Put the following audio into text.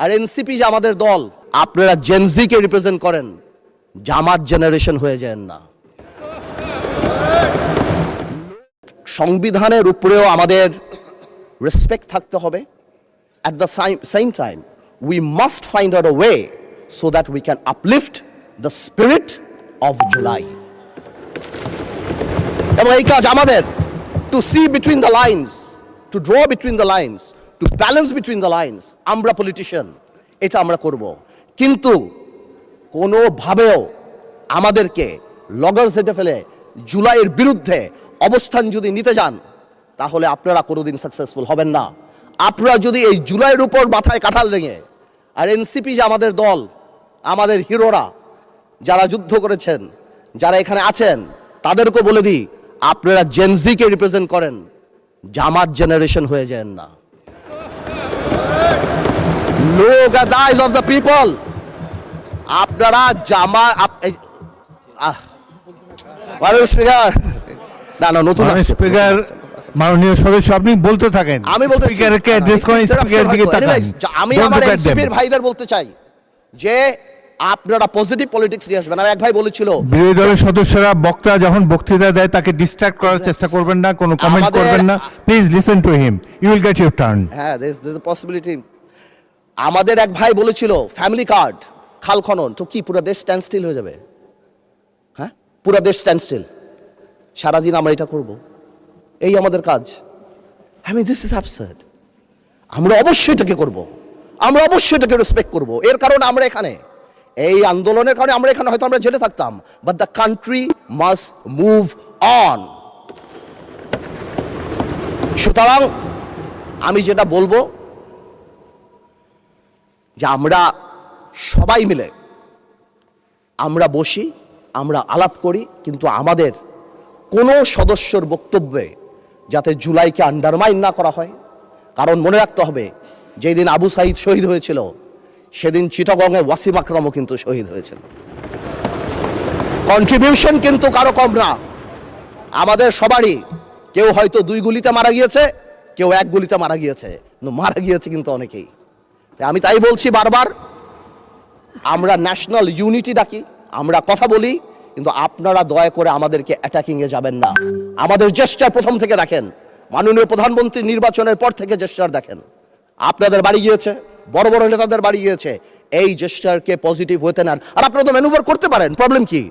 আর NCP যে আমাদের দল, আপনারা জেনজিকে রিপ্রেজেন্ট করেন, জামাত জেনারেশন হয়ে যান না। সংবিধানের উপরেও আমাদের রেসপেক্ট থাকতে হবে। At the same time, we must find out a way so that we can uplift the spirit of July. এবং এই কাজ আমাদের, to see between the lines, to draw between the lines, to balance between the lines. আমরা politician, এটা আমরা করব, কিন্তু কোনোভাবেও আমাদেরকে লগর সেটে ফেলে জুলাইয়ের বিরুদ্ধে অবস্থান যদি নিতে যান, তাহলে আপনারা কোনোদিন সাকসেসফুল হবেন না। আপনারা যদি এই জুলাইয়ের উপর মাথায় কাঁঠাল রেঙে, আর এনসিপি যে আমাদের দল, আমাদের হিরোরা যারা যুদ্ধ করেছেন, যারা এখানে আছেন, তাদেরকে বলে দিই, আপনারা জেনজিকে রিপ্রেজেন্ট করেন, জামাত জেনারেশন হয়ে যান না। Look at the eyes of the people. আপনারা স্পিকার না নতুন স্পিকার মাননীয় সদস্য, আপনি বলতে থাকেন। আমি বলতে স্পিকারকে অ্যাড্রেস করেন, স্পিকারের দিকে তাকান। আমি আমার এনসিপির ভাইদের বলতে চাই যে আপনারা পজিটিভ পলিটিক্স নিয়ে আসবেন। আর এক ভাই বলেছিল, বিরোধী দলের সদস্যরা বক্তা যখন বক্তৃতা দেয় তাকে ডিস্ট্রাক্ট করার চেষ্টা করবেন না, কোনো কমেন্ট করবেন না। Please listen to him, you will get your turn. হ্যাঁ, there is a possibility। আমাদের এক ভাই বলেছিল ফ্যামিলি কার্ড, খাল খনন, তো কি পুরো দেশ স্ট্যান্ড স্টিল হয়ে যাবে? হ্যাঁ, পুরো দেশ স্ট্যান্ড স্টিল, সারাদিন আমরা এটা করব, এই আমাদের কাজ। This is absurd. আমরা অবশ্যই এটাকে করব, আমরা অবশ্যই এটাকে রেসপেক্ট করব। এর কারণে আমরা এখানে, এই আন্দোলনের কারণে আমরা এখানে, হয়তো আমরা জেলে থাকতাম, but the country must move on. সুতরাং আমি যেটা বলবো যে আমরা সবাই মিলে আমরা বসি, আমরা আলাপ করি, কিন্তু আমাদের কোনো সদস্যর বক্তব্যে যাতে জুলাইকে আন্ডারমাইন না করা হয়। কারণ মনে রাখতে হবে, যেই দিন আবু সাইদ শহীদ হয়েছিল, সেদিন চিটাগংয়ে ওয়াসিম আকরামও কিন্তু শহীদ হয়েছিল। কন্ট্রিবিউশন কিন্তু কারো কম না, আমাদের সবারই। কেউ হয়তো 2 গুলিতে মারা গিয়েছে, কেউ 1 গুলিতে মারা গিয়েছে, কিন্তু মারা গিয়েছে কিন্তু অনেকেই। আমি তাই বলছি বারবার, আমরা ন্যাশনাল ইউনিটি ডাকি, আমরা কথা বলি, কিন্তু আপনারা দয়া করে আমাদেরকে অ্যাটাকিংয়ে যাবেন না। আমাদের জেস্টার প্রথম থেকে দেখেন, মাননীয় প্রধানমন্ত্রী নির্বাচনের পর থেকে জেস্টার দেখেন, আপনাদের বাড়ি গিয়েছে, বড় বড় নেতাদের বাড়ি গিয়েছে। এই জেস্টারকে পজিটিভ হতে নেন। আর আপনারা তো ম্যানুভার করতে পারেন, প্রবলেম কি?